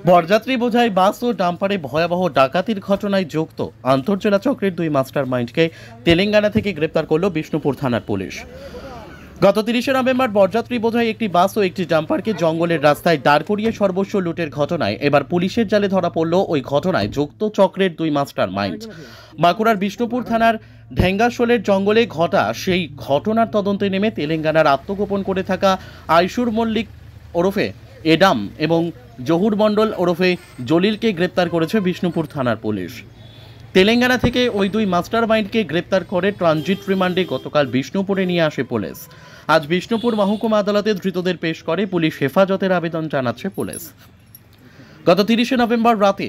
বরযাত্রী বোঝাই বাস ও ডাম্পারে ভয়াবহ ডাকাতির ঘটনায় যুক্ত আন্তর্জেলা চক্রের দুই মাস্টার মাইন্ডকে তেলেঙ্গানা থেকে গ্রেপ্তার করল বিষ্ণুপুর থানার পুলিশ। গত 30শে নভেম্বর বরযাত্রী বোঝাই একটি বাস ও একটি ডাম্পারকে জঙ্গলের রাস্তায় দাঁড় করিয়ে সর্বস্ব লুটের ঘটনায় এবার পুলিশের জালে ধরা পড়ল ওই ঘটনায় যুক্ত চক্রের দুই মাস্টার মাইন্ড। বাঁকুড়ার বিষ্ণুপুর থানার ঢেঙ্গাশোলের জঙ্গলে ঘটা সেই ঘটনার তদন্তে নেমে তেলেঙ্গানার আত্মগোপন করে থাকা আইসুর মল্লিক ওরফে এডাম এবং জহুর মণ্ডল ওরফে জলিলকে গ্রেপ্তার করেছে বিষ্ণুপুর থানার পুলিশ। তেলেঙ্গানা থেকে ওই দুই মাস্টার মাইন্ডকে গ্রেপ্তার করে ট্রানজিট রিমান্ডে গতকাল বিষ্ণুপুরে নিয়ে আসে পুলিশ। আজ বিষ্ণুপুর মহকুমা আদালতে ধৃতদের পেশ করে পুলিশ হেফাজতের আবেদন জানাচ্ছে পুলিশ। গত 30শে নভেম্বর রাতে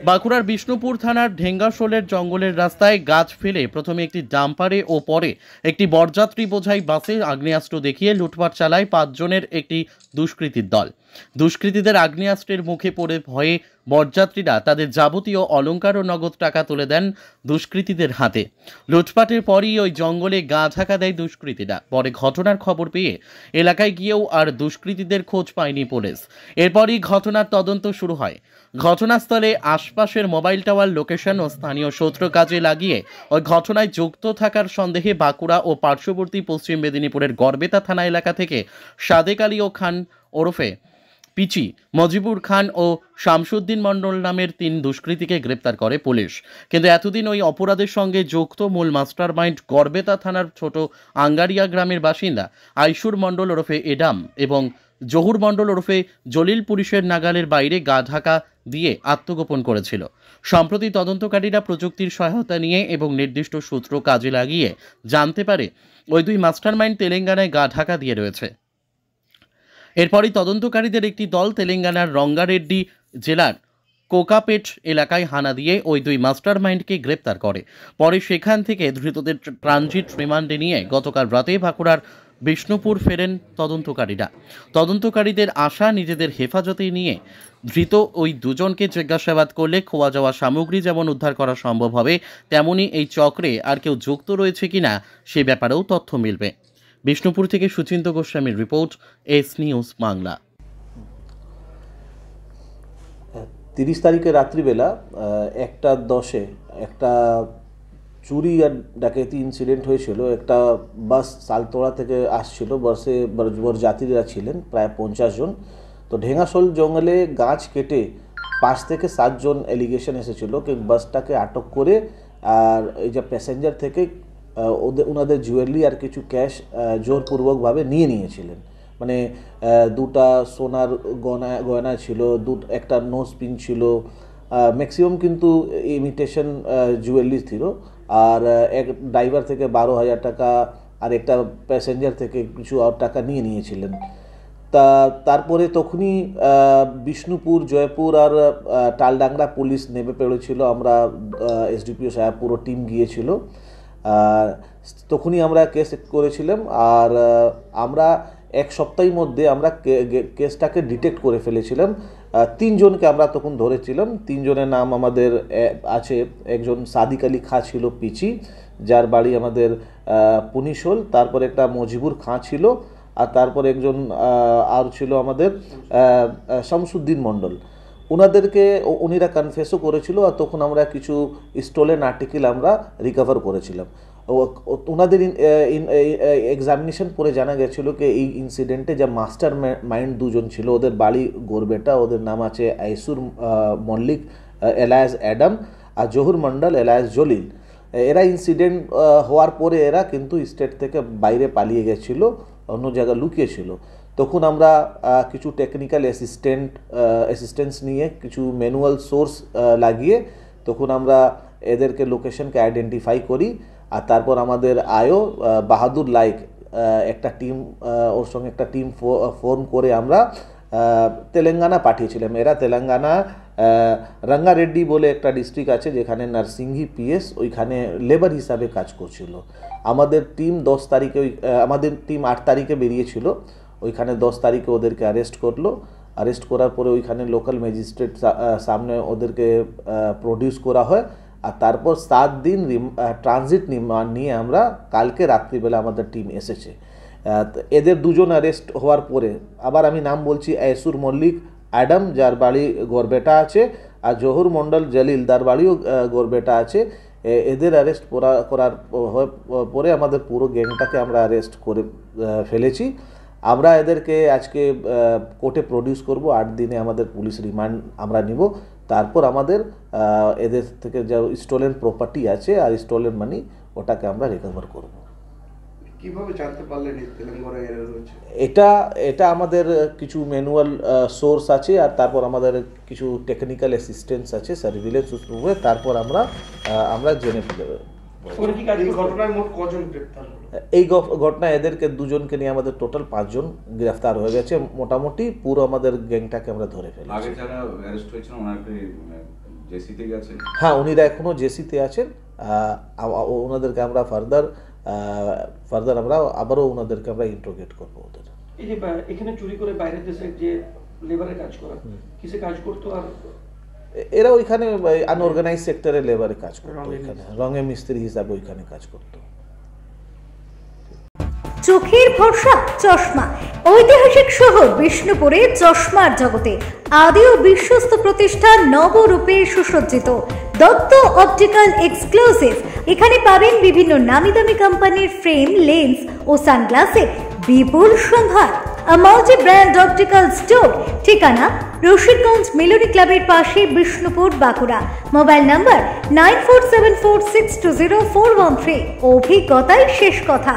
বাঁকুড়ার বিষ্ণুপুর থানার ঢেঙ্গাশোলের জঙ্গলের রাস্তায় গাছ ফেলে প্রথমে একটি ডাম্পারে ও পরে একটি বরযাত্রী বোঝাই বাসে আগ্নেয়াস্ত্র দেখিয়ে লুটপাট চালায় 5 জনের একটি দুষ্কৃতীর দল। দুষ্কৃতীদের আগ্নেয়াস্ত্রের মুখে পড়ে ভয়ে বরযাত্রীরা তাদের যাবতীয় অলংকার ও নগদ টাকা তুলে দেন দুষ্কৃতীদের হাতে। লুটপাটের পরই ওই জঙ্গলে গা ঢাকা দেয় দুষ্কৃতীরা। পরে ঘটনার খবর পেয়ে এলাকায় গিয়েও আর দুষ্কৃতীদের খোঁজ পায়নি পুলিশ। এরপরই ঘটনার তদন্ত শুরু হয়। ঘটনাস্থলে আশপাশের মোবাইল টাওয়ার লোকেশন ও স্থানীয় সূত্র কাজে লাগিয়ে ওই ঘটনায় যুক্ত থাকার সন্দেহে বাঁকুড়া ও পার্শ্ববর্তী পশ্চিম মেদিনীপুরের গড়বেতা থানা এলাকা থেকে সাদেক আলী ও খান ওরফে পিচি, মজিবুর খান ও শামসুদ্দিন মণ্ডল নামের 3 দুষ্কৃতীকে গ্রেপ্তার করে পুলিশ। কিন্তু এতদিন ওই অপরাধের সঙ্গে যুক্ত মূল মাস্টার মাইন্ড গড়বেতা থানার ছোট আঙ্গারিয়া গ্রামের বাসিন্দা আইসুর মণ্ডল ওরফে এডাম এবং জহুর মণ্ডল ওরফে জলিল পুলিশের নাগালের বাইরে গা ঢাকা দিয়ে আত্মগোপন করেছিল। সম্প্রতি তদন্তকারীরা প্রযুক্তির সহায়তা নিয়ে এবং নির্দিষ্ট সূত্র কাজে লাগিয়ে জানতে পারে ওই দুই মাস্টার মাইন্ড তেলেঙ্গানায় গা ঢাকা দিয়ে রয়েছে। এরপরই তদন্তকারীদের একটি দল তেলেঙ্গানার রঙ্গারেড্ডি জেলার কোকাপেট এলাকায় হানা দিয়ে ওই দুই মাস্টার মাইন্ডকে গ্রেপ্তার করে। পরে সেখান থেকে ধৃতদের ট্রানজিট রিমান্ডে নিয়ে গতকাল রাতে বাঁকুড়ার বিষ্ণুপুর ফেরেন তদন্তকারীরা। তদন্তকারীদের আশা নিজেদের হেফাজতে নিয়ে ধৃত ওই দুজনকে জিজ্ঞাসাবাদ করলে খোয়া যাওয়া সামগ্রী যেমন উদ্ধার করা সম্ভব হবে, তেমনি এই চক্রে আর কেউ যুক্ত রয়েছে কিনা সে ব্যাপারেও তথ্য মিলবে। বিষ্ণুপুর থেকে সুচিন্ত গোস্বামীর রিপোর্ট, এস নিউজ বাংলা। 30 তারিখে রাত্রিবেলা 1:10-এ একটা চুরি আর ডাকাতি ইনসিডেন্ট হয়েছিল। একটা বাস সালতোড়া থেকে আসছিল, বাসে বরযাত্রীরা ছিলেন প্রায় 50 জন। তো ঢেঙ্গাশোল জঙ্গলে গাছ কেটে 5 থেকে 7 জন এলিগেশন এসেছিল কি বাসটাকে আটক করে আর এই যে প্যাসেঞ্জার থেকে ওনাদের জুয়েলারি আর কিছু ক্যাশ জোরপূর্বকভাবে নিয়েছিলেন। মানে 2টা সোনার গয়না ছিল, একটা নোজ পিন ছিল, ম্যাক্সিমাম কিন্তু ইমিটেশন জুয়েলারি ছিল। আর এক ড্রাইভার থেকে 12,000 টাকা আর একটা প্যাসেঞ্জার থেকে কিছু আর টাকা নিয়েছিলেন। তারপরে তখনই বিষ্ণুপুর, জয়পুর আর টালডাংরা পুলিশ নেমে পড়েছিল। আমরা এসডিপিও সাহেব পুরো টিম গিয়েছিল। তখনই আমরা কেস করেছিলাম আর আমরা 1 সপ্তাহের মধ্যে আমরা কেসটাকে ডিটেক্ট করে ফেলেছিলাম। 3 জনকে আমরা তখন ধরেছিলাম। 3 জনের নাম আমাদের আছে। একজন সাদিক আলী খাঁ ছিল পিচি, যার বাড়ি আমাদের পুনিশোল। তারপর একটা মজিবুর খাঁ ছিল আর তারপর একজন আর ছিল আমাদের শামসুদ্দিন মণ্ডল। ওনাদেরকে উনিরা কনফেসও করেছিল আর তখন আমরা কিছু স্টোলেন আর্টিকেল আমরা রিকভার করেছিলাম। ওনাদের এক্সামিনেশন পরে জানা গেছিলো কি এই ইনসিডেন্টে যা মাস্টার মাইন্ড 2 জন ছিল, ওদের বাড়ি গড়বেটা, ওদের নাম আছে আইসুর মল্লিক এলায়াস অ্যাডাম আর জহুর মণ্ডল এলায়াস জলিল। এরা ইনসিডেন্ট হওয়ার পরে এরা কিন্তু স্টেট থেকে বাইরে পালিয়ে গেছিলো, অন্য জায়গায় লুকিয়েছিল। তখন আমরা কিছু টেকনিক্যাল অ্যাসিস্ট্যান্স নিয়ে কিছু ম্যানুয়াল সোর্স লাগিয়ে তখন আমরা এদেরকে লোকেশনকে আইডেন্টিফাই করি। আর তারপর আমাদের বাহাদুর লাইক একটা টিম, ওর সঙ্গে একটা টিম ফর্ম করে আমরা তেলেঙ্গানা পাঠিয়েছিলাম। এরা তেলেঙ্গানা রঙ্গারেড্ডি বলে একটা ডিস্ট্রিক্ট আছে যেখানে নার্সিংহি পিএস, ওইখানে লেবার হিসাবে কাজ করছিল। আমাদের টিম 10 তারিখে আমাদের টিম 8 তারিখে বেরিয়েছিল। ওইখানে 10 তারিখে ওদেরকে অ্যারেস্ট করলো। অ্যারেস্ট করার পরে ওইখানে লোকাল ম্যাজিস্ট্রেট সামনে ওদেরকে প্রডিউস করা হয়। আর তারপর 7 দিন ট্রানজিট নিয়ে আমরা কালকে রাত্রিবেলা আমাদের টিম এসেছে। এদের 2 জন অ্যারেস্ট হওয়ার পরে আবার আমি নাম বলছি আইসুর মল্লিক অ্যাডাম, যার বাড়ি গড়বেটা আছে, আর জহুর মণ্ডল জলিল, তার বাড়িও গড়বেটা আছে। এদের অ্যারেস্ট করার পরে আমাদের পুরো গ্যাংটাকে আমরা অ্যারেস্ট করে ফেলেছি। আমরা এদেরকে আজকে কোর্টে প্রডিউস করব। 8 দিনে আমাদের পুলিশ রিমান্ড আমরা নিব। তারপর আমাদের এদের থেকে যা স্টোলেন প্রপার্টি আছে আর স্টোলেন মানি, ওটাকে আমরা রিকভার করব। কিভাবে জানতে পারলেন এই তেলেঙ্গানা এর রয়েছে? এটা আমাদের কিছু ম্যানুয়াল সোর্স আছে, আর তারপর আমাদের কিছু টেকনিক্যাল অ্যাসিস্ট্যান্স আছে, সার্ভিলেন্স উপরে, তারপর আমরা জেনে ফেলে। এই ঘটনায় মোট কজন গ্রেপ্তার হলো? এই ঘটনায় এদেরকে 2 জনকে নিয়ে আমাদের টোটাল 5 জন গ্রেফতার হয়ে গেছে। মোটামুটি পুরো আমাদের গ্যাংটাকে আমরা ধরে ফেলেছি। আগে যারা অ্যারেস্ট হয়েছিল ওনারা কি জেসিতে গেছে? হ্যাঁ, উনিরা এখনো জেসিতে আছেন। ওনাদেরকে আমরা ফার্দার আমরা আবারও ওনাদেরকে আমরা ইন্ট্রোগেট করবো। ওদের এই যে এখানে চুরি করে বাইরের দেশে যে লেবারে কাজ করা, কিসে কাজ করতো? আর এরা ওইখানে আনঅর্গানাইজ সেক্টরে লেবারে কাজ করতো, ওইখানে রঙে মিস্ত্রি হিসাবে ওইখানে কাজ করতো। চোখের ভরসা চশমা। ঐতিহাসিক শহর বিষ্ণুপুরে চশমার জগতে আদি ও বিশ্বস্ত প্রতিষ্ঠান নবরূপে সুসজ্জিত দত্ত অপটিক্যাল এক্সক্লুসিভ। এখানে পাবেন বিভিন্ন নামি দামি কোম্পানির ফ্রেম, লেন্স ও সানগ্লাসের বিপুল সম্ভার। Multi brand optical store. ঠিকানা রশিদগঞ্জ মিলনী ক্লাবের পাশে, বিষ্ণুপুর, বাঁকুড়া। Mobile number 9474620413। অভিজ্ঞতাই শেষ কথা।